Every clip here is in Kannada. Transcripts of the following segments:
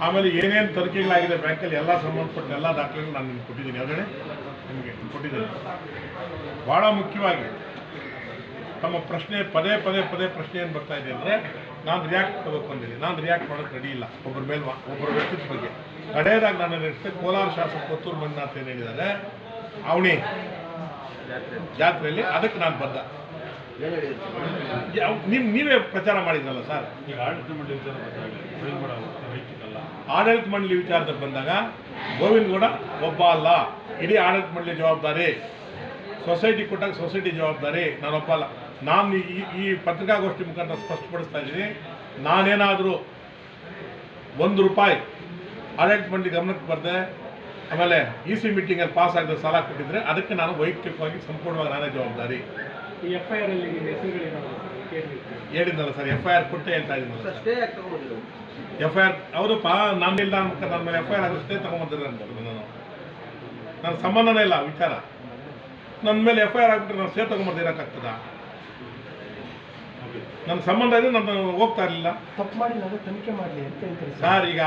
ಆಮೇಲೆ ಏನೇನು ತನಿಖೆಗಳಾಗಿದೆ ಬ್ಯಾಂಕಲ್ಲಿ ಎಲ್ಲ ಸಂಬಂಧಪಟ್ಟ ಎಲ್ಲ ದಾಖಲೆಗಳು ನಾನು ನಿಮ್ಗೆ ಕೊಟ್ಟಿದ್ದೀನಿ. ಅದನ್ನೇ ನಿಮಗೆ ಕೊಟ್ಟಿದ್ದೀನಿ. ಭಾಳ ಮುಖ್ಯವಾಗಿ ತಮ್ಮ ಪ್ರಶ್ನೆ ಪದೇ ಪ್ರಶ್ನೆ ಏನು ಬರ್ತಾ ಇದೆ ಅಂದರೆ ನಾನು ರಿಯಾಕ್ಟ್ ಮಾಡಬೇಕು ಅಂದಿದ್ದೀನಿ. ನಾನು ರಿಯಾಕ್ಟ್ ಮಾಡೋಕ್ಕೆ ರೆಡಿ ಇಲ್ಲ ಒಬ್ಬರ ಮೇಲೆ, ಒಬ್ಬರ ವ್ಯಕ್ತಿತ್ವ ಬಗ್ಗೆ. ಕಡೆಯದಾಗಿ ನಾನು ಹೇಳಿದ್ದೆ, ಕೋಲಾರ ಶಾಸಕ ಕೊತ್ತೂರು ಮಂಜುನಾಥ್ ಏನು ಹೇಳಿದ್ದಾರೆ ಅವಣಿ ಜಾತ್ರೆಯಲ್ಲಿ, ಅದಕ್ಕೆ ನಾನು ಬದ್ಧ. ನೀವೇ ಪ್ರಚಾರ ಮಾಡಿದ್ರಲ್ಲ ಸರ್. ಈಗ ಆಡಳಿತ ಮಂಡಳಿ ವಿಚಾರದಲ್ಲಿ ಬಂದಾಗ ಗೋವಿಂದಗೌಡ ಒಬ್ಬ ಅಲ್ಲ, ಇಡೀ ಆಡಳಿತ ಮಂಡಳಿ ಜವಾಬ್ದಾರಿ. ಸೊಸೈಟಿ ಕೊಟ್ಟಾಗ ಸೊಸೈಟಿ ಜವಾಬ್ದಾರಿ, ನಾನೊಬ್ಬ ಅಲ್ಲ. ನಾನು ಈ ಪತ್ರಿಕಾಗೋಷ್ಠಿ ಮುಖಾಂತರ ಸ್ಪಷ್ಟಪಡಿಸ್ತಾ ಇದ್ದೀನಿ, ನಾನೇನಾದರೂ ₹1 ಆಡಳಿತ ಮಂಡಳಿ ಗಮನಕ್ಕೆ ಬರದೆ ಆಮೇಲೆ EC ಮೀಟಿಂಗಲ್ಲಿ ಪಾಸ್ ಆಗದೆ ಸಾಲ ಕೊಟ್ಟಿದ್ರೆ ಅದಕ್ಕೆ ನಾನು ವೈಯಕ್ತಿಕವಾಗಿ ಸಂಪೂರ್ಣವಾಗಿ ನಾನೇ ಜವಾಬ್ದಾರಿ. ಹೇಳಿದ್ನಲ್ಲ ಸರ್, FIR ಕೊಟ್ಟೆ ಹೇಳ್ತಾ ಇದ್ದೀನಲ್ಲ. FIR ಅವರಪ್ಪ ನಮ್ಮಿಲ್ಲ ಅನ್ಕೊಂಡು ನನ್ನ ಮೇಲೆ FIR ಆದ್ರೆ ಸ್ಟೇ ತಗೊಂಬಂದಿರ ಅಂತ ನನ್ನ ಸಂಬಂಧನೇ ಇಲ್ಲ ವಿಚಾರ. ನನ್ನ ಮೇಲೆ FIR ಆಗಿಬಿಟ್ರೆ ನಾನು ಸ್ಟೇ ತಗೊಂಬರ್ದಿರೋಕ್ಕಾಗ್ತದ? ನನ್ನ ಸಂಬಂಧ ಇದೆ, ನಾನು ಹೋಗ್ತಾ ಇರಲಿಲ್ಲ. ತಪ್ಪು ಮಾಡಿ ನಾನು ತನಿಖೆ ಮಾಡಲಿ ಅಂತ ಹೇಳ್ತಾರೆ ಸರ್. ಈಗ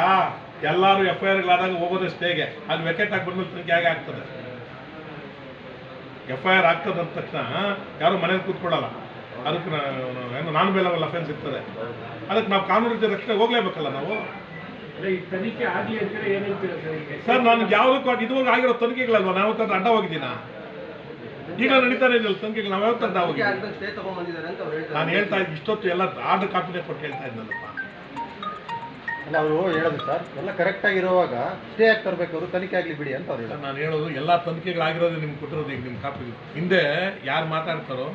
ಎಲ್ಲರೂ FIRಗಳಾದಾಗ ಹೋಗೋದೇ ಸ್ಟೇಗೆ, ಅಲ್ಲಿ ವೆಕೆಟ್ ಆಗಿ ಬಂದ್ಮೇಲೆ ತನಿಖೆ ಹೇಗೆ ಆಗ್ತದೆ? FIR ಆಗ್ತದೆ ಅಂದ ತಕ್ಷಣ ಯಾರು ಮನೇಲಿ ಕೂತ್ಕೊಳ್ಳಲ್ಲ. ಅದಕ್ಕೆ ಏನು ನಾನ್ ಬೇಲಬಲ್ ಅಫೆನ್ಸ್ ಇರ್ತದೆ. ಅದಕ್ಕೆ ನಾವು ಕಾನೂನು ರೀತಿ ರಕ್ಷಣೆ ಹೋಗ್ಲೇಬೇಕಲ್ಲ ನಾವು. ತನಿಖೆ ಆಗಲಿ ಅಂತ ಏನು ಹೇಳ್ತೀರಾ ಸರ್? ನನಗೆ ಯಾವುದಕ್ಕೂ ಇದುವರೆಗೂ ಆಗಿರೋ ತನಿಖೆಗಳಲ್ವ, ನಾವು ಯಾವತ್ತಾದ್ರೂ ಅಡ್ಡ ಹೋಗಿದ್ದೀನ? ಈಗ ನಡೀತಾನೆ ಇದೆಯಲ್ಲ ತನಿಖೆಗಳು, ನಾವು ಯಾವತ್ತಾದ್ರೂ ಅಡ್ಡ ಹೋಗಿದ್ದೀವಿ? ನಾನು ಹೇಳ್ತಾ ಇದ್ದೀನಿ, ಇಷ್ಟೊತ್ತು ಎಲ್ಲ ಆರ್ಡರ್ ಕಾಪಿನೇ ಕೊಟ್ಟು ಹೇಳ್ತಾ ಇದ್ದಲ್ಲಪ್ಪ. ಅಲ್ಲ, ಅವರು ಹೇಳೋದು ಸರ್, ಎಲ್ಲ ಕರೆಕ್ಟಾಗಿರುವಾಗ ಸ್ಟೇ ಆಗಿ ತರಬೇಕು, ಅವರು ತನಿಖೆ ಆಗಲಿ ಬಿಡಿ ಅಂತ ಅವ್ರು ಹೇಳೋದು. ನಾನು ಹೇಳೋದು ಎಲ್ಲ ತನಿಖೆಗಳಾಗಿರೋದು ನಿಮ್ಗೆ ಕೊಟ್ಟಿರೋದು. ಈಗ ನಿಮ್ಮ ಕಾಪಿ ಹಿಂದೆ ಯಾರು ಮಾತಾಡ್ತಾರೋ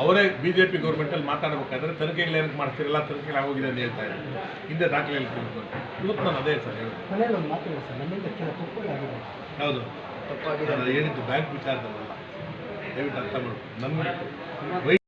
ಅವರೇ BJP ಗೌರ್ಮೆಂಟಲ್ಲಿ ಮಾತಾಡಬೇಕಾದ್ರೆ ತನಿಖೆಗಳು ಏನಕ್ಕೆ ಮಾಡ್ತೀರಲ್ಲ, ತನಿಖೆಗಳಾಗೋಗಿದೆ ಅಂತ ಹೇಳ್ತಾ ಇದ್ದಾರೆ. ಹಿಂದೆ ದಾಖಲೆ ಹೇಳ್ತಿರ್ಬೋದು. ಇವತ್ತು ನಾನು ಅದೇ ಸರ್ ಹೇಳೋದು. ಮನೆಯಲ್ಲಿ ಮಾತಾಡಿ ಸರ್, ನಮ್ಮಿಂದ ಕೆಲ ತಪ್ಪುಗಳಾಗಿದೆ. ಹೌದು, ಹೇಳಿದ್ದು ಬ್ಯಾಂಕ್ ವಿಚಾರದಲ್ಲ. ದಯವಿಟ್ಟು ಅರ್ಥ ಮಾಡ್ಬೋದು. ನನ್ನ